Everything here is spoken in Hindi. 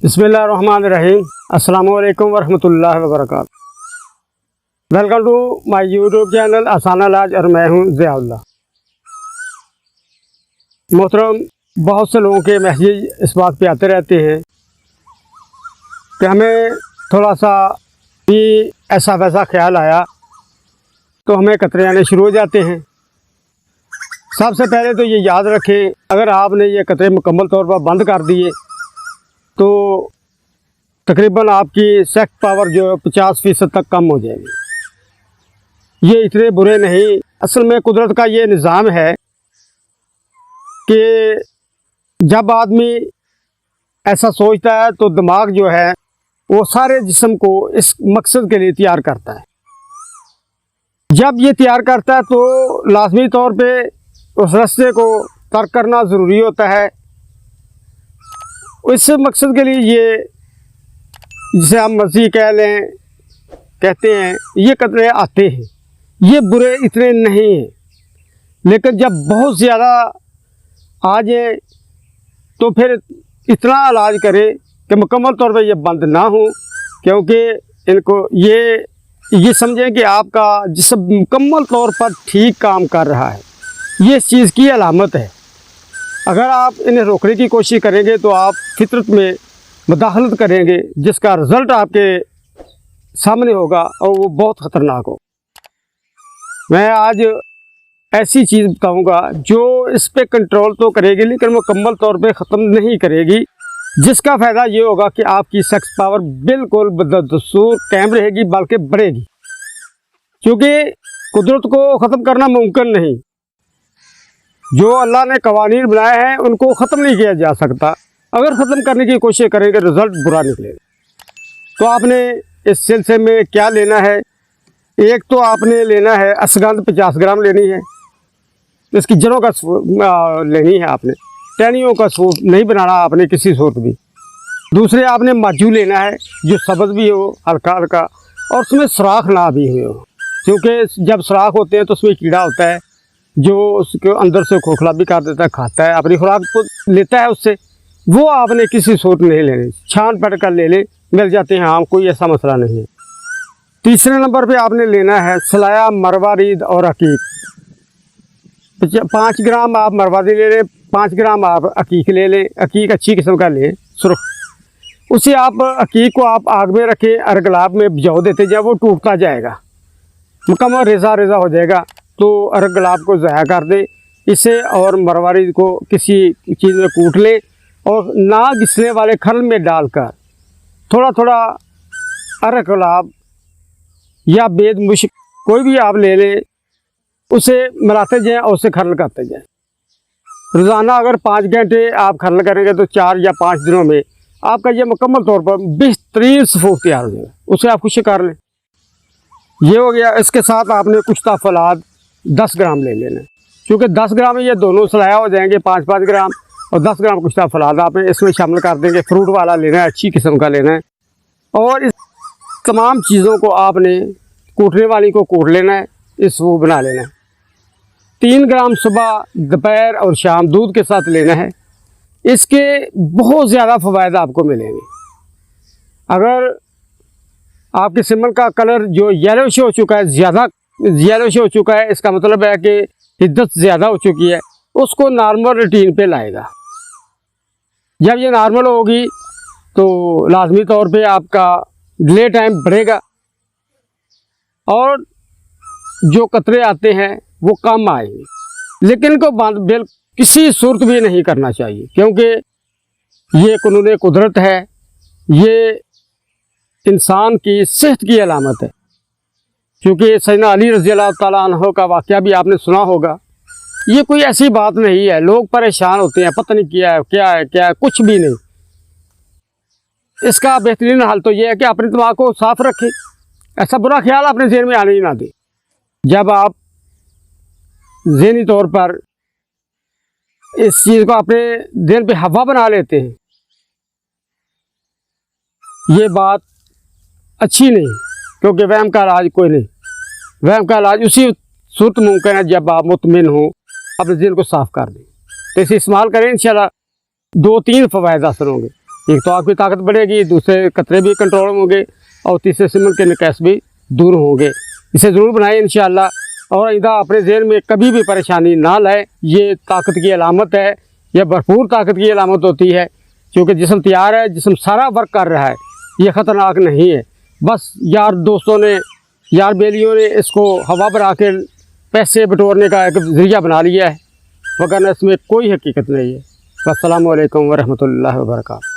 बिस्मिल्लाहिर्रहमानिर्रहीम। अस्सलामु अलैकुम वरहमतुल्लाहि वबरकातुहू। Welcome to my YouTube channel आसान इलाज और मैं हूं ज़ियाउल्लाह। मोहतरम, बहुत से लोगों के मैसेज इस बात पे आते रहते हैं कि हमें थोड़ा सा भी ऐसा वैसा ख्याल आया तो हमें कतरे आने शुरू हो जाते हैं। सबसे पहले तो ये याद रखें, अगर आपने ये कतरे मुकम्मल तौर पर बंद कर दिए तो तकरीबन आपकी सेक्स पावर जो 50% तक कम हो जाएगी। ये इतने बुरे नहीं, असल में कुदरत का ये निज़ाम है कि जब आदमी ऐसा सोचता है तो दिमाग जो है वो सारे जिस्म को इस मकसद के लिए तैयार करता है। जब ये तैयार करता है तो लाजमी तौर पे उस रास्ते को तर्क करना ज़रूरी होता है। इस मकसद के लिए ये, जिसे हम मर्जी कह लें, कहते हैं, ये कतरे आते हैं। ये बुरे इतने नहीं हैं, लेकिन जब बहुत ज़्यादा आ जाए तो फिर इतना इलाज करें कि मुकम्मल तौर पर ये बंद ना हो, क्योंकि इनको ये समझें कि आपका जिस्म मुकम्मल तौर पर ठीक काम कर रहा है। ये इस चीज़ की अलामत है। अगर आप इन्हें रोकने की कोशिश करेंगे तो आप फितरत में मुदाखलत करेंगे, जिसका रिज़ल्ट आपके सामने होगा और वो बहुत ख़तरनाक हो। मैं आज ऐसी चीज़ बताऊंगा जो इस पे कंट्रोल तो करेगी लेकिन मुकम्मल तौर पे ख़त्म नहीं करेगी, जिसका फ़ायदा ये होगा कि आपकी सेक्स पावर बिल्कुल बदस्तूर कायम रहेगी, बल्कि बढ़ेगी। क्योंकि कुदरत को ख़त्म करना मुमकिन नहीं, जो अल्लाह ने कवानीन बनाए हैं उनको ख़त्म नहीं किया जा सकता। अगर ख़त्म करने की कोशिश करेंगे रिज़ल्ट बुरा निकलेगा। तो आपने इस सिलसिले में क्या लेना है? एक तो आपने लेना है अश्वगंध 50 ग्राम लेनी है, इसकी जड़ों का लेनी है आपने, टहनियों का सूप नहीं बनाना आपने किसी सूरत भी। दूसरे आपने माजू लेना है जो सब्ज़ भी हो, हल्का हल्का, और उसमें सुराख ना भी हो, क्योंकि जब सुराख होते हैं तो उसमें कीड़ा होता है जो उसके अंदर से खोखला भी कर देता है, खाता है, अपनी खुराक को लेता है उससे। वो आपने किसी सूरत नहीं लेने, छान पड़ कर ले ले, मिल जाते हैं, हाँ, कोई ऐसा मसला नहीं है। तीसरे नंबर पे आपने लेना है सलाया, मरवारीद और अकीक। 5 ग्राम आप मरवारी ले लें, 5 ग्राम आप अकीक ले लें। अकीक अच्छी किस्म का लें, सुर्ख। उसे आप अकीक को आप आग में रखें और गुलाब में भिजो देते, जब वो टूटता जाएगा, मुकम्मल रेजा रेजा हो जाएगा, तो अरग गुलाब को ज़ाया कर दे इसे, और मरवारी को किसी चीज़ में कूट ले और ना घिसने वाले खल में डालकर थोड़ा थोड़ा अरग गुलाब या बेद मुश्क कोई भी आप ले लें, उसे मिलाते जाएँ और उसे खरल करते जाएँ। रोज़ाना अगर 5 घंटे आप खरल करेंगे तो 4 या 5 दिनों में आपका ये मुकम्मल तौर पर बेहतरीन सफूफ तैयार हो जाएगा। उसे आप खुश कर लें। ये हो गया। इसके साथ आपने कुश्ता फलाद 10 ग्राम ले लेना, क्योंकि 10 ग्राम में ये दोनों सलाया हो जाएंगे, 5-5 ग्राम, और 10 ग्राम कुश्ता फलाद आप इसमें शामिल कर देंगे। फ्रूट वाला लेना है, अच्छी किस्म का लेना है, और इस तमाम चीज़ों को आपने कूटने वाली को कूट लेना है, इस वो बना लेना है। 3 ग्राम सुबह, दोपहर और शाम दूध के साथ लेना है। इसके बहुत ज़्यादा फ़वायद आपको मिलेंगे। अगर आपके सिमन का कलर जो येलोश हो चुका है, ज़्यादा येलोश हो चुका है, इसका मतलब है कि हिद्दत ज़्यादा हो चुकी है, उसको नॉर्मल रूटीन पे लाएगा। जब ये नॉर्मल होगी तो लाजमी तौर पे आपका डिले टाइम बढ़ेगा और जो कतरे आते हैं वो कम आएंगे। लेकिन इनको बंद किसी सूरत भी नहीं करना चाहिए, क्योंकि ये कानून कुदरत है, ये इंसान की सेहत की अलामत है। क्योंकि सैयदना अली रज़ी अल्लाह ताला अन्हु का वाक़या भी आपने सुना होगा। ये कोई ऐसी बात नहीं है, लोग परेशान होते हैं, पता नहीं क्या है, कुछ भी नहीं। इसका बेहतरीन हल तो ये है कि अपने दिमाग को साफ़ रखें, ऐसा बुरा ख्याल अपने ज़हन में आने ही ना दें। जब आप ज़हनी तौर पर इस चीज़ को अपने ज़हन पे हवा बना लेते हैं, ये बात अच्छी नहीं, क्योंकि वहम का इलाज कोई नहीं। वहम का इलाज उसी सूरत मुमकिन है जब आप मुतमिन हो, अपने दिल को साफ़ कर दें। तो इसे इस्तेमाल करें, इंशाल्लाह 2-3 फ़वायद हासिल होंगे। एक तो आपकी ताकत बढ़ेगी, दूसरे खतरे भी कंट्रोल होंगे और तीसरे सिमन के निकास भी दूर होंगे। इसे ज़रूर बनाएं इंशाअल्लाह। और इधर अपने ज़हन में कभी भी परेशानी ना लाए, ये ताकत की अलामत है, यह भरपूर ताकत की अलामत होती है। क्योंकि जिस्म तैयार है, जिस्म सारा वर्क कर रहा है, ये ख़तरनाक नहीं है। बस यार दोस्तों ने, यार बेलियों ने इसको हवा पर आकर पैसे बटोरने का एक ज़रिया बना लिया है, वरना इसमें कोई हकीकत नहीं है। अस्सलामु अलैकुम वरहमतुल्लाहि वबरकातुहू।